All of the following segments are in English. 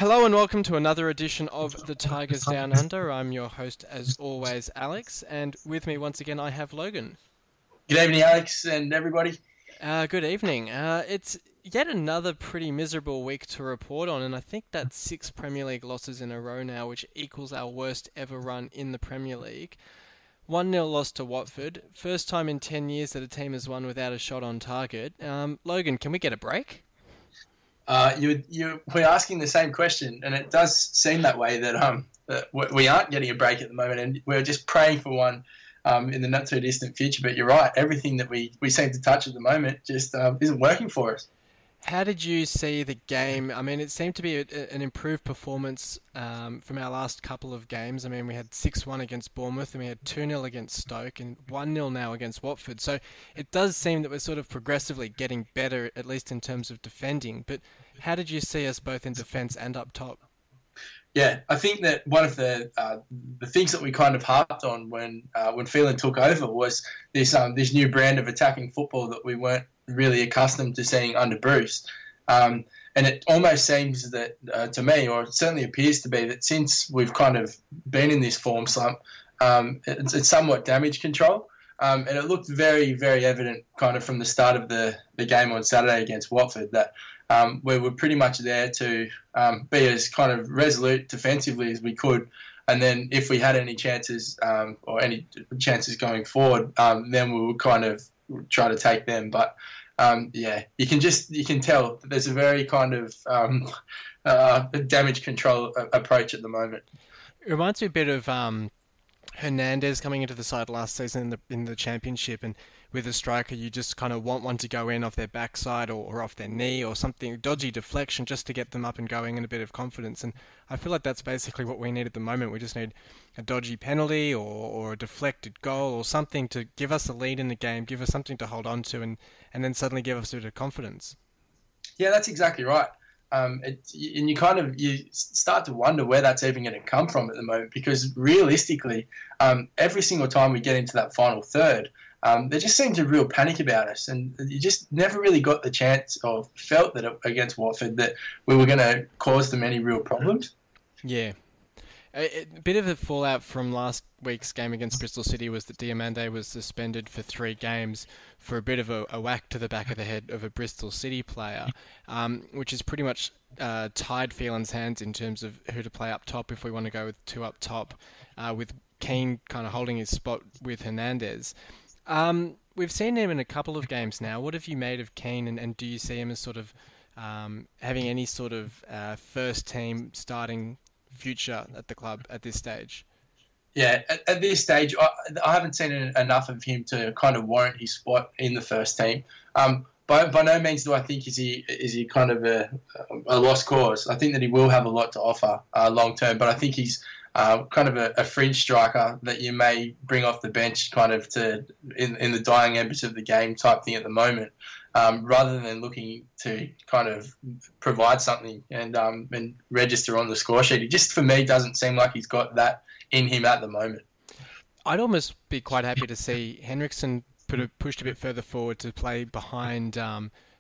Hello and welcome to another edition of The Tigers Down Under. I'm your host, as always, Alex, and with me once again I have Logan. Good evening, Alex, and everybody. Good evening. It's yet another pretty miserable week to report on, and I think that's 6 Premier League losses in a row now, which equals our worst ever run in the Premier League. 1-0 loss to Watford. First time in 10 years that a team has won without a shot on target. Logan, can we get a break? We're asking the same question, and it does seem that way that we aren't getting a break at the moment, and we're just praying for one in the not too distant future. But you're right, everything that we seem to touch at the moment just isn't working for us. How did you see the game? I mean, it seemed to be an improved performance from our last couple of games. I mean, we had 6-1 against Bournemouth, and we had 2-0 against Stoke, and 1-0 now against Watford. So it does seem that we're sort of progressively getting better, at least in terms of defending. But how did you see us both in defence and up top? Yeah, I think that one of the things that we kind of harped on when Phelan took over was this new brand of attacking football that we weren't really accustomed to seeing under Bruce. And it almost seems that, to me, or it certainly appears to be, that since we've kind of been in this form slump, it's somewhat damage control. And it looked very, very evident kind of from the start of the game on Saturday against Watford that we were pretty much there to be as kind of resolute defensively as we could. And then if we had any chances or any chances going forward, then we would kind of try to take them. But you can tell that there's a very kind of damage control approach at the moment. It reminds me a bit of Hernandez coming into the side last season in the championship, and with a striker you just kind of want one to go in off their backside or off their knee or something, dodgy deflection just to get them up and going and a bit of confidence. And I feel like that's basically what we need at the moment. We just need a dodgy penalty or a deflected goal or something to give us a lead in the game, give us something to hold on to, and then suddenly give us a bit of confidence. Yeah, that's exactly right. And you start to wonder where that's even going to come from at the moment, because realistically, every single time we get into that final third, there just seems a real panic about us, and you just never really got the chance or felt that against Watford that we were going to cause them any real problems. Yeah. A bit of a fallout from last week's game against Bristol City was that Diomande was suspended for 3 games for a bit of a whack to the back of the head of a Bristol City player, which has pretty much tied Phelan's hands in terms of who to play up top if we want to go with 2 up top, with Keane kind of holding his spot with Hernandez. We've seen him in a couple of games now. What have you made of Keane, and do you see him as sort of having any sort of first team starting future at the club at this stage? Yeah, at this stage, I haven't seen enough of him to kind of warrant his spot in the first team. By no means do I think is he kind of a lost cause. I think that he will have a lot to offer long term, but I think he's kind of a fringe striker that you may bring off the bench kind of in the dying embers of the game type thing at the moment, rather than looking to kind of provide something and register on the score sheet. He just, for me, doesn't seem like he's got that in him at the moment. I'd almost be quite happy to see Henriksen pushed a bit further forward to play behind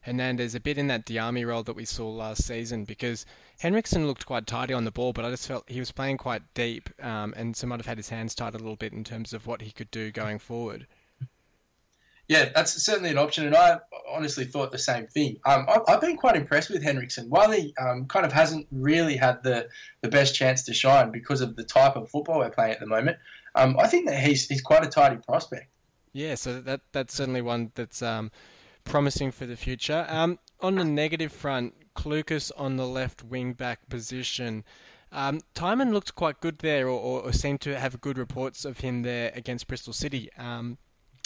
Hernandez, a bit in that Diame role that we saw last season, because Henriksen looked quite tidy on the ball, but I just felt he was playing quite deep, and so might have had his hands tied a little bit in terms of what he could do going forward. Yeah, that's certainly an option, and I honestly thought the same thing. I've been quite impressed with Henriksen. While he kind of hasn't really had the best chance to shine because of the type of football we're playing at the moment, I think that he's quite a tidy prospect. Yeah, so that's certainly one that's promising for the future. On the negative front, Clucas on the left wing-back position. Tymon looked quite good there, or seemed to have good reports of him there against Bristol City.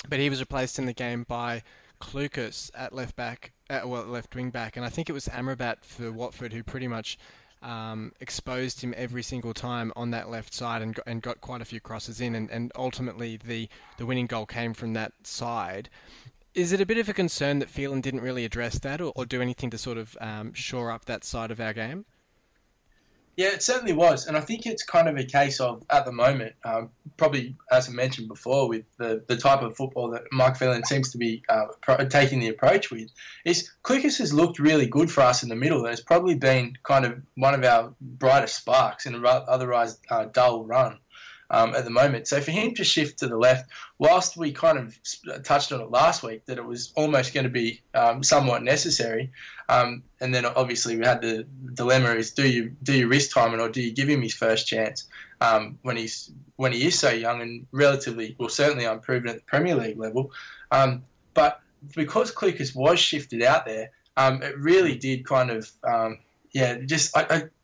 But he was replaced in the game by Clucas at left wing back, and I think it was Amrabat for Watford who pretty much exposed him every single time on that left side and got quite a few crosses in, and ultimately the winning goal came from that side. Is it a bit of a concern that Phelan didn't really address that or do anything to sort of shore up that side of our game? Yeah, it certainly was. And I think it's kind of a case of, at the moment, probably, as I mentioned before, with the type of football that Mark Phelan seems to be taking the approach with, is Clucas has looked really good for us in the middle, and it's probably been kind of one of our brightest sparks in an otherwise dull run. At the moment. So for him to shift to the left, whilst we kind of touched on it last week, that it was almost going to be somewhat necessary, and then obviously we had the dilemma is do you risk Timon or do you give him his first chance when he is so young and relatively, well, certainly unproven at the Premier League level. But because Clucas was shifted out there, it really did kind of, I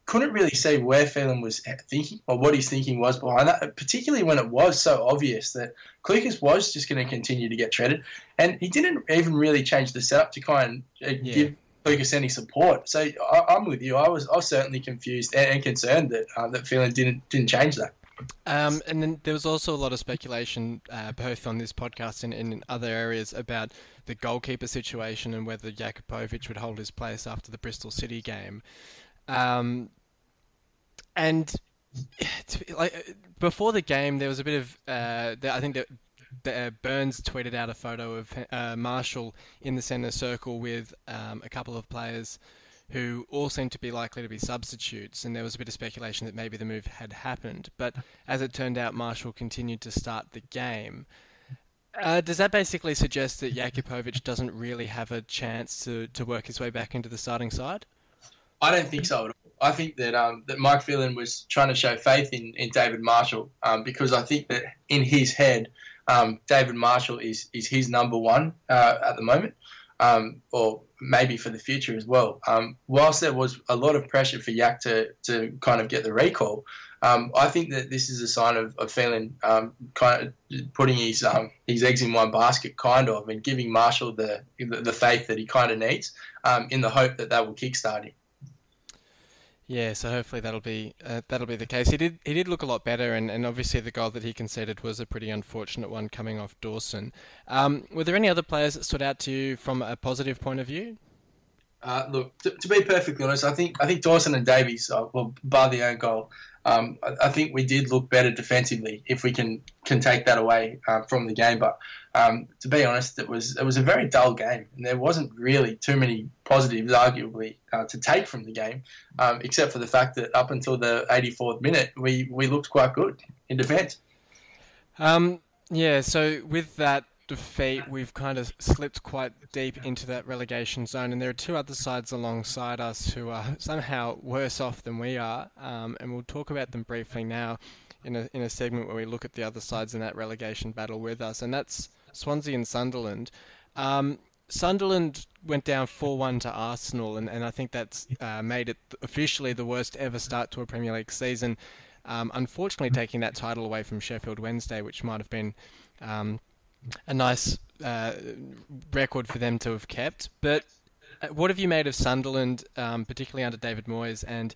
couldn't really see where Phelan was thinking or what his thinking was behind that, particularly when it was so obvious that Clucas was just going to continue to get treaded. And he didn't even really change the setup to kind of give Clucas any support. So I'm with you. I was certainly confused and concerned that Phelan didn't change that. And then there was also a lot of speculation, both on this podcast and in other areas, about the goalkeeper situation and whether Jakupovic would hold his place after the Bristol City game. And before the game, there was a bit of I think that Burns tweeted out a photo of Marshall in the centre circle with a couple of players who all seemed to be likely to be substitutes, and there was a bit of speculation that maybe the move had happened. But as it turned out, Marshall continued to start the game. Does that basically suggest that Jakupovic doesn't really have a chance to work his way back into the starting side? I don't think so at all. I think that that Mike Phelan was trying to show faith in David Marshall because I think that in his head, David Marshall is his number one at the moment, or maybe for the future as well. Whilst there was a lot of pressure for Yak to kind of get the recall, I think that this is a sign of Phelan kind of putting his eggs in one basket, kind of, and giving Marshall the faith that he kind of needs in the hope that will kickstart him. Yeah, so hopefully that'll be the case. He did look a lot better, and obviously the goal that he conceded was a pretty unfortunate one coming off Dawson. Were there any other players that stood out to you from a positive point of view? Look, to be perfectly honest, I think Dawson and Davies, well, bar the own goal, I think we did look better defensively if we can take that away from the game. But to be honest, it was a very dull game, and there wasn't really too many positives, arguably, to take from the game, except for the fact that up until the 84th minute, we looked quite good in defence. So with that defeat, we've kind of slipped quite deep into that relegation zone, and there are two other sides alongside us who are somehow worse off than we are, and we'll talk about them briefly now in a segment where we look at the other sides in that relegation battle with us, and that's Swansea and Sunderland. Sunderland went down 4-1 to Arsenal, and I think that's made it officially the worst ever start to a Premier League season, unfortunately taking that title away from Sheffield Wednesday, which might have been a nice record for them to have kept. But what have you made of Sunderland, particularly under David Moyes, and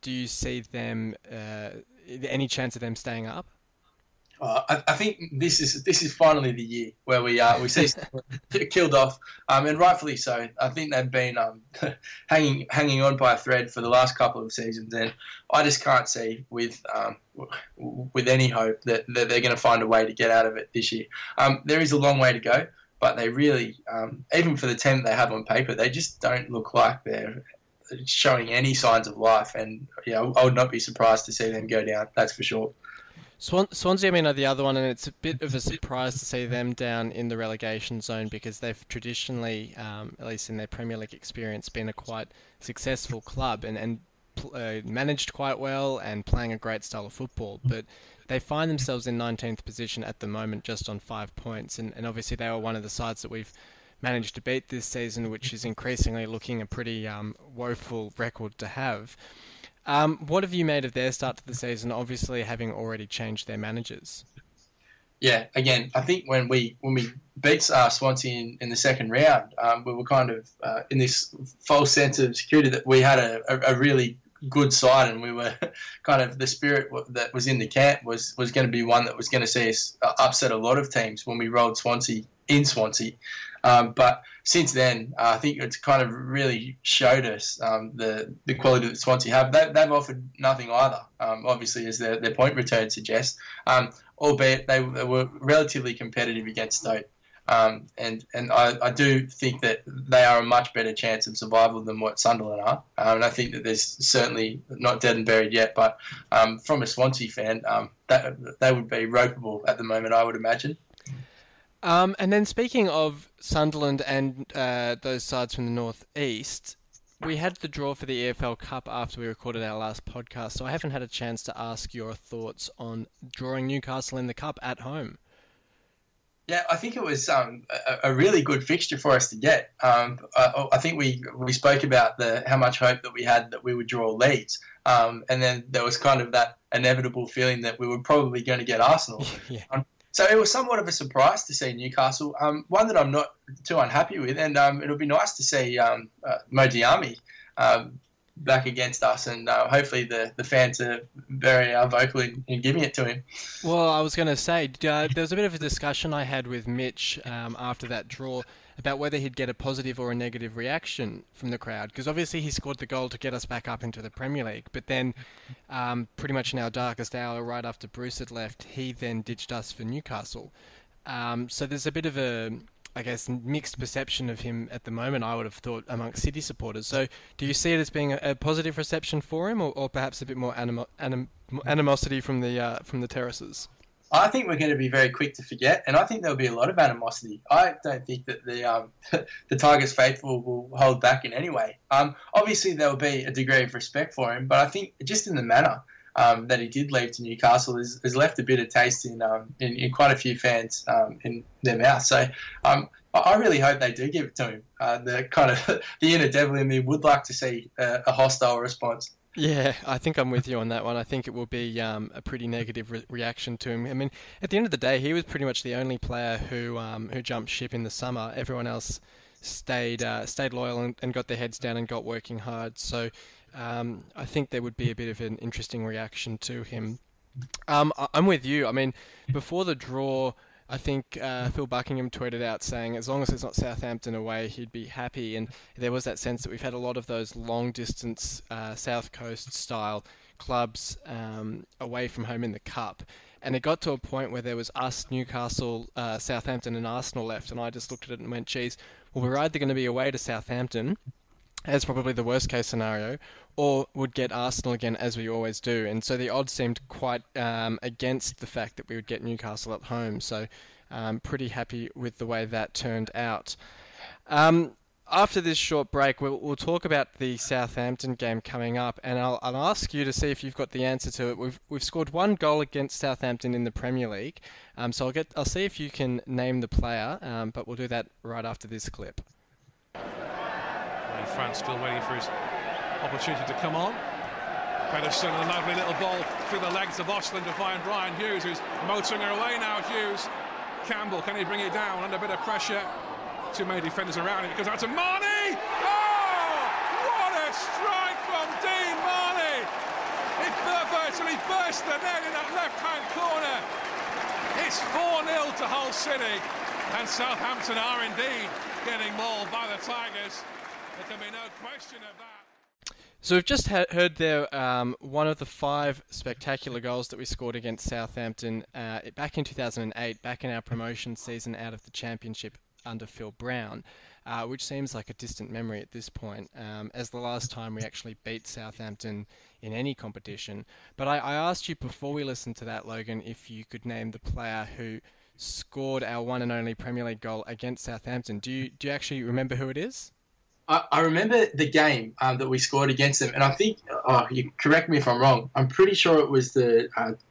do you see them any chance of them staying up? I think this is finally the year where we see killed off, and rightfully so. I think they've been hanging on by a thread for the last couple of seasons, and I just can't see with any hope that they're going to find a way to get out of it this year. There is a long way to go, but they really, even for the team they have on paper, they just don't look like they're showing any signs of life. And I would not be surprised to see them go down. That's for sure. Swansea, are the other one, and it's a bit of a surprise to see them down in the relegation zone because they've traditionally, at least in their Premier League experience, been a quite successful club and managed quite well and playing a great style of football. But they find themselves in 19th position at the moment, just on 5 points, and obviously they were one of the sides that we've managed to beat this season, which is increasingly looking a pretty woeful record to have. What have you made of their start to the season, obviously having already changed their managers? Yeah, again, I think when we beat Swansea in the second round, we were kind of in this false sense of security that we had a really good side, and we were kind of the spirit that was in the camp was going to be one that was going to see us upset a lot of teams when we rolled Swansea in Swansea. But since then, I think it's kind of really showed us the quality that Swansea have. They've offered nothing either, obviously, as their point return suggests, albeit they were relatively competitive against Stoke. And I do think that they are a much better chance of survival than what Sunderland are. And I think that there's certainly not dead and buried yet, but from a Swansea fan, that they would be ropeable at the moment, I would imagine. And then speaking of Sunderland and those sides from the North East, we had the draw for the EFL Cup after we recorded our last podcast, so I haven't had a chance to ask your thoughts on drawing Newcastle in the Cup at home. Yeah, I think it was a really good fixture for us to get. I think we spoke about how much hope that we had that we would draw Leeds, and then there was kind of that inevitable feeling that we were probably going to get Arsenal. Yeah. So it was somewhat of a surprise to see Newcastle, one that I'm not too unhappy with, and it'll be nice to see Mo Diarmi back against us, and hopefully the fans are very vocal in giving it to him. Well, I was going to say, there was a bit of a discussion I had with Mitch after that draw about whether he'd get a positive or a negative reaction from the crowd, because obviously he scored the goal to get us back up into the Premier League, but then pretty much in our darkest hour, right after Bruce had left, he then ditched us for Newcastle. So there's a bit of a, I guess, mixed perception of him at the moment, I would have thought, amongst City supporters. So do you see it as being a positive reception for him, or perhaps a bit more animosity from the terraces? I think we're going to be very quick to forget, and I think there'll be a lot of animosity. I don't think that the Tigers faithful will hold back in any way. Obviously, there will be a degree of respect for him, but I think just in the manner that he did leave to Newcastle has left a bit of taste in quite a few fans in their mouth. So I really hope they do give it to him. The inner devil in me would like to see a hostile response. Yeah, I think I'm with you on that one. I think it will be a pretty negative reaction to him. I mean, at the end of the day, he was pretty much the only player who jumped ship in the summer. Everyone else stayed loyal and got their heads down and got working hard. So I think there would be a bit of an interesting reaction to him. I'm with you. I mean, before the draw, I think Phil Buckingham tweeted out saying as long as it's not Southampton away, he'd be happy. And there was that sense that we've had a lot of those long-distance South Coast-style clubs away from home in the Cup. And it got to a point where there was us, Newcastle, Southampton and Arsenal left. And I just looked at it and went, geez, well, we're either going to be away to Southampton, as probably the worst-case scenario, or would get Arsenal again, as we always do. And so the odds seemed quite against the fact that we would get Newcastle at home. So pretty happy with the way that turned out. After this short break, we'll talk about the Southampton game coming up, and I'll ask you to see if you've got the answer to it. We've scored one goal against Southampton in the Premier League, so I'll see if you can name the player, but we'll do that right after this clip. And France still waiting for his opportunity to come on. Pedersen, a lovely little ball through the legs of Osland to find Brian Hughes, who's motoring her away now. Hughes, Campbell, can he bring it down under a bit of pressure? Too many defenders around him. It goes out to Marnie. Oh, what a strike from Dean Marnie! It virtually burst the net in that left-hand corner. It's 4-0 to Hull City, and Southampton are indeed getting mauled by the Tigers. There can be no question of that. So we've just heard there one of the 5 spectacular goals that we scored against Southampton back in 2008, back in our promotion season out of the Championship under Phil Brown, which seems like a distant memory at this point, as the last time we actually beat Southampton in any competition. But I asked you before we listened to that, Logan, if you could name the player who scored our one and only Premier League goal against Southampton. Do you actually remember who it is? I remember the game that we scored against them, and I think, you correct me if I'm wrong, I'm pretty sure it was the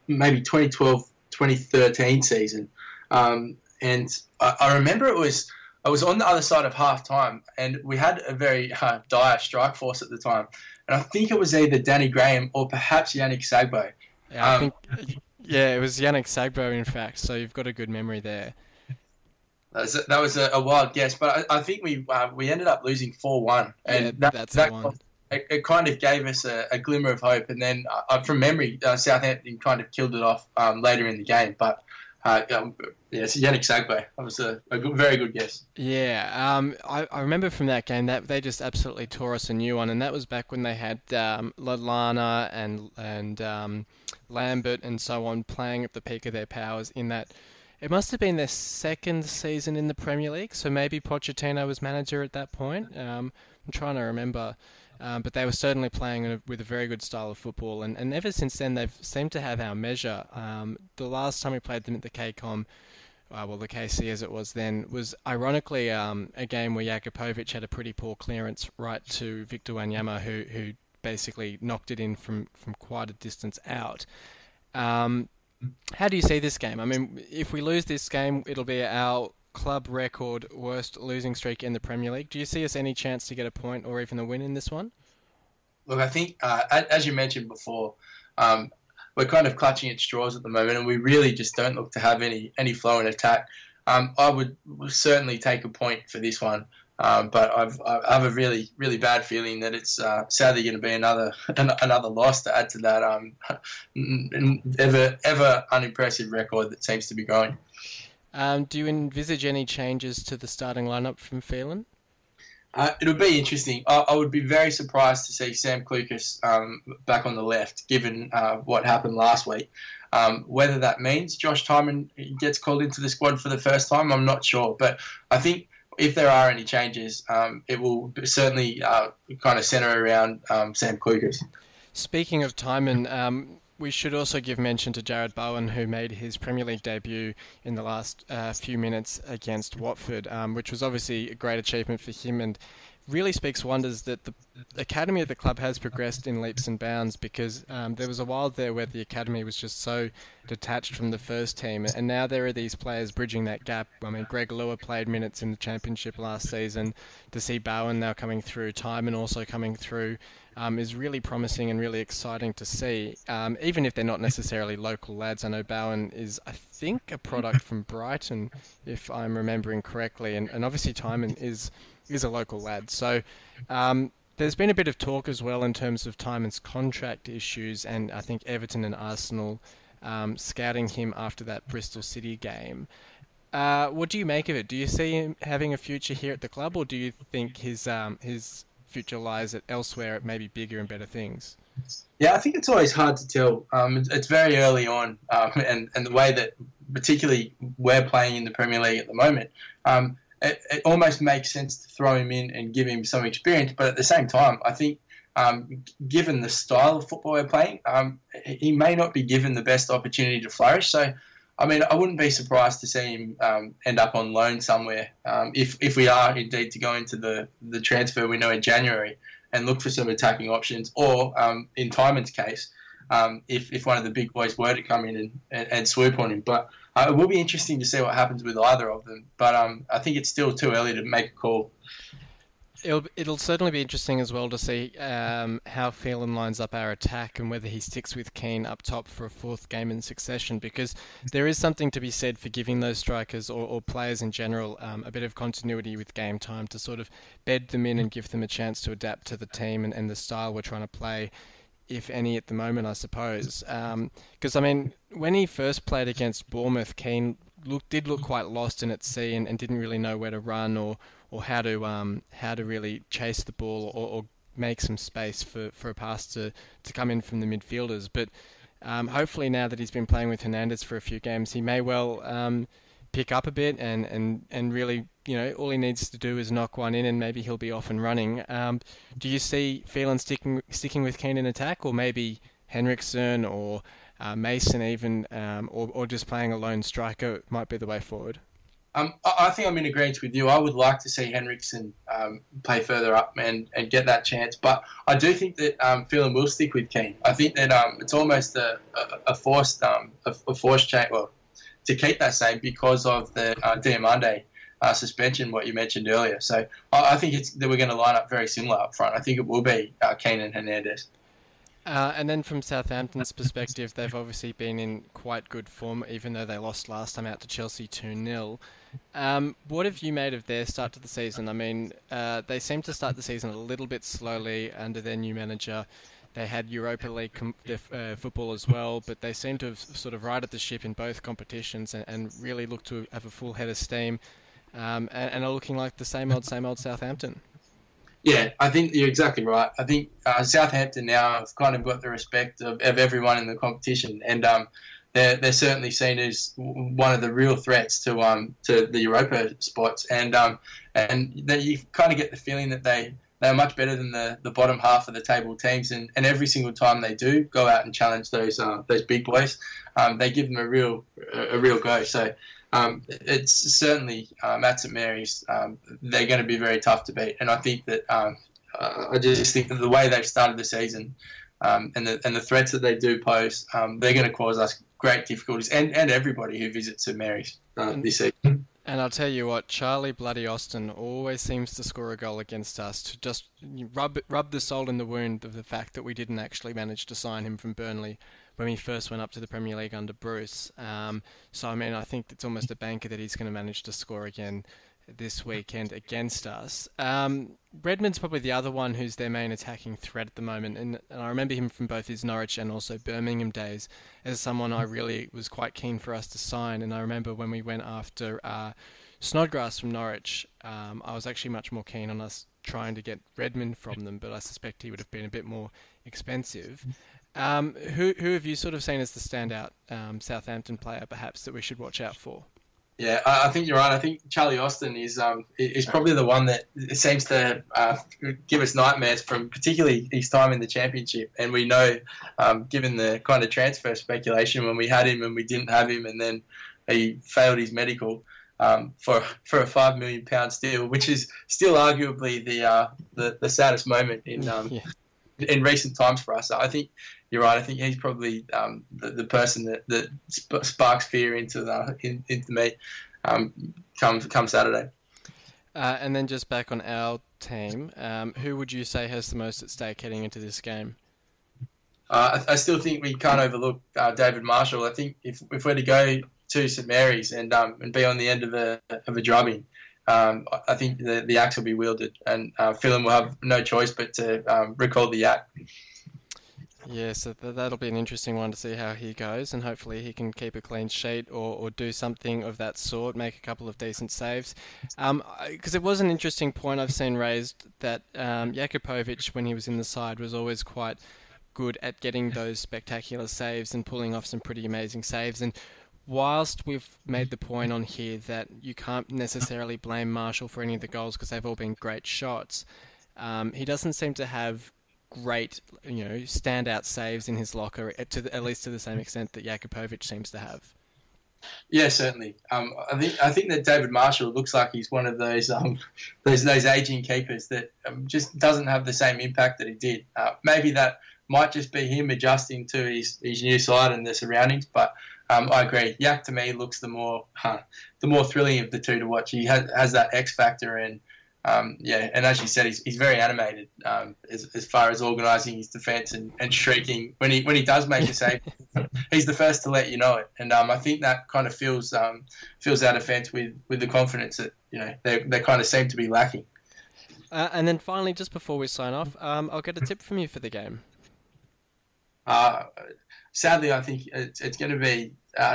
maybe 2012-2013 season. And I remember I was on the other side of half-time, and we had a very dire strike force at the time. And I think it was either Danny Graham or perhaps Yannick Sagbo. Yeah, it was Yannick Sagbo, in fact, so you've got a good memory there. That was a wild guess, but I think we ended up losing 4-1. And that's the one. It kind of gave us a glimmer of hope. And then, from memory, Southampton kind of killed it off later in the game. But It's Yannick Sagbe. That was a very good guess. Yeah, I remember from that game that they just absolutely tore us a new one, and that was back when they had Lallana and Lambert and so on playing at the peak of their powers in that. It must have been their second season in the Premier League, so maybe Pochettino was manager at that point. I'm trying to remember. But they were certainly playing with a very good style of football, and ever since then they've seemed to have our measure. The last time we played them at the KCOM, the KC as it was then, was ironically a game where Jakupovic had a pretty poor clearance right to Victor Wanyama, who basically knocked it in from quite a distance out. How do you see this game? I mean, if we lose this game, it'll be our club record worst losing streak in the Premier League. Do you see us any chance to get a point or even a win in this one? Look, I think, as you mentioned before, we're kind of clutching at straws at the moment, and we really just don't look to have any flow in attack. I would certainly take a point for this one, but I have a really, really bad feeling that it's sadly going to be another loss to add to that ever unimpressive record that seems to be going. Do you envisage any changes to the starting lineup from Phelan? It'll be interesting. I would be very surprised to see Sam Clucas back on the left, given what happened last week. Whether that means Josh Tymon gets called into the squad for the first time, I'm not sure. But I think if there are any changes, it will certainly kind of centre around Sam Clucas. Speaking of Tymon, we should also give mention to Jared Bowen, who made his Premier League debut in the last few minutes against Watford, which was obviously a great achievement for him and really speaks wonders that the academy of the club has progressed in leaps and bounds, because there was a while there where the academy was just so detached from the first team, and now there are these players bridging that gap. I mean, Greg Lua played minutes in the Championship last season. To see Bowen now coming through, Tymon also coming through, is really promising and really exciting to see, even if they're not necessarily local lads. I know Bowen is, I think, a product from Brighton, if I'm remembering correctly, and obviously Tymon is a local lad. So there's been a bit of talk as well in terms of Tymon's contract issues, and I think Everton and Arsenal scouting him after that Bristol City game. What do you make of it? Do you see him having a future here at the club, or do you think his future lies at elsewhere at maybe bigger and better things? Yeah, I think it's always hard to tell. It's very early on, and the way that particularly we're playing in the Premier League at the moment, it almost makes sense to throw him in and give him some experience. But at the same time, I think given the style of football we're playing, he may not be given the best opportunity to flourish. So, I mean, I wouldn't be surprised to see him end up on loan somewhere if we are indeed to go into the transfer window in January and look for some attacking options, or in Tymon's case, if one of the big boys were to come in and swoop on him. But it will be interesting to see what happens with either of them. But I think it's still too early to make a call. It'll certainly be interesting as well to see how Phelan lines up our attack and whether he sticks with Keane up top for a fourth game in succession, because there is something to be said for giving those strikers or players in general a bit of continuity with game time to sort of bed them in and give them a chance to adapt to the team and the style we're trying to play, if any, at the moment, I suppose. Because, I mean, when he first played against Bournemouth, Keane did look quite lost and at sea and didn't really know where to run or how to really chase the ball or make some space for a pass to come in from the midfielders. But hopefully now that he's been playing with Hernandez for a few games, he may well pick up a bit and really, you know, all he needs to do is knock one in and maybe he'll be off and running. Do you see Phelan sticking with Keane in attack, or maybe Henriksen or Mason even, or just playing a lone striker might be the way forward? I think I'm in agreement with you. I would like to see Henriksen play further up and get that chance. But I do think that Phelan will stick with Keane. I think that it's almost a forced change, well, to keep that same because of the Diomande suspension, what you mentioned earlier. So I think that we're going to line up very similar up front. I think it will be Keane and Hernandez. And then from Southampton's perspective, they've obviously been in quite good form, even though they lost last time out to Chelsea 2-0. What have you made of their start to the season? I mean, they seem to start the season a little bit slowly under their new manager. They had Europa League football as well, but they seem to have sort of righted the ship in both competitions and really look to have a full head of steam, and are looking like the same old Southampton. Yeah, I think you're exactly right. I think Southampton now have kind of got the respect of everyone in the competition, and they're certainly seen as one of the real threats to the Europa spots, and that you kind of get the feeling that they're much better than the bottom half of the table teams, and every single time they do go out and challenge those big boys, they give them a real go. So. It's certainly at St Mary's. They're going to be very tough to beat, and I think that I just think that the way they've started the season and the threats that they do pose, they're going to cause us great difficulties, and everybody who visits St Mary's this season. And I'll tell you what, Charlie Bloody Austin always seems to score a goal against us to just rub the salt in the wound of the fact that we didn't actually manage to sign him from Burnley when we first went up to the Premier League under Bruce. So, I mean, I think it's almost a banker that he's going to manage to score again this weekend against us. Redmond's probably the other one who's their main attacking threat at the moment, and I remember him from both his Norwich and also Birmingham days as someone I really was quite keen for us to sign. And I remember when we went after Snodgrass from Norwich, I was actually much more keen on us trying to get Redmond from them, but I suspect he would have been a bit more expensive. Who have you sort of seen as the standout Southampton player, perhaps, that we should watch out for? Yeah, I think you're right. I think Charlie Austin is probably the one that seems to give us nightmares from particularly his time in the Championship. And we know, given the kind of transfer speculation when we had him and we didn't have him, and then he failed his medical for a £5 million deal, which is still arguably the saddest moment in recent times for us. So I think you're right. I think he's probably the person that sparks fear into me come Saturday. And then just back on our team, who would you say has the most at stake heading into this game? I still think we can't overlook David Marshall. I think if we're to go to St Mary's and be on the end of a drubbing, I think the axe will be wielded, and Phelan will have no choice but to recall the axe. Yeah, so that'll be an interesting one to see how he goes, and hopefully he can keep a clean sheet or do something of that sort, make a couple of decent saves. Because it was an interesting point I've seen raised that Jakupovic, when he was in the side, was always quite good at getting those spectacular saves and pulling off some pretty amazing saves. And whilst we've made the point on here that you can't necessarily blame Marshall for any of the goals because they've all been great shots, he doesn't seem to have great, standout saves in his locker, at least to the same extent that Jakupovic seems to have. Yeah, certainly. I think that David Marshall looks like he's one of those aging keepers that just doesn't have the same impact that he did. Maybe that might just be him adjusting to his new side and the surroundings, but I agree. Yak to me looks the more thrilling of the two to watch. He has that X factor, and and as you said, he's very animated as far as organising his defence and shrieking when he does make a save. He's the first to let you know it, and I think that kind of fills our defence with the confidence that they kind of seem to be lacking. And then finally, just before we sign off, I'll get a tip from you for the game. Sadly, I think it's going to be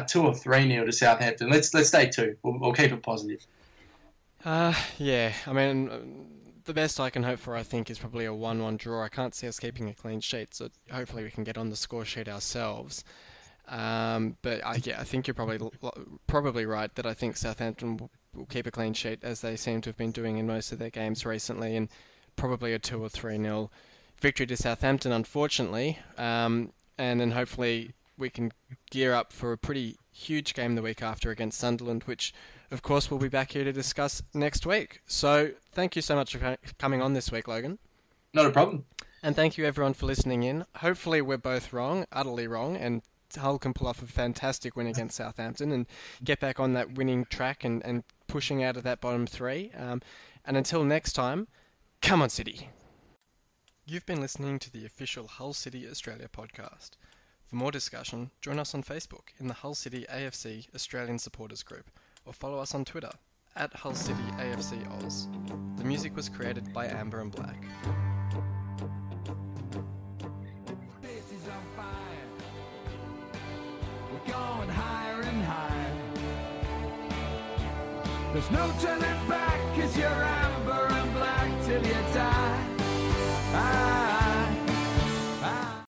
2 or 3-0 to Southampton. Let's stay 2. We'll keep it positive. Yeah, I mean, the best I can hope for, I think, is probably a 1-1 draw. I can't see us keeping a clean sheet, so hopefully we can get on the score sheet ourselves. But I think you're probably right that I think Southampton will keep a clean sheet, as they seem to have been doing in most of their games recently, and probably a 2 or 3-0 victory to Southampton, unfortunately. And then hopefully we can gear up for a pretty huge game the week after against Sunderland, which, of course, we'll be back here to discuss next week. So thank you so much for coming on this week, Logan. Not a problem. And thank you, everyone, for listening in. Hopefully we're both wrong, utterly wrong, and Hull can pull off a fantastic win against Southampton and get back on that winning track and pushing out of that bottom 3. And until next time, come on, City. You've been listening to the official Hull City Australia podcast. For more discussion, join us on Facebook in the Hull City AFC Australian Supporters Group, or follow us on Twitter at Hull City AFC Oz. The music was created by Amber and Black. There's no turning back, 'cause you're amber and black till you die.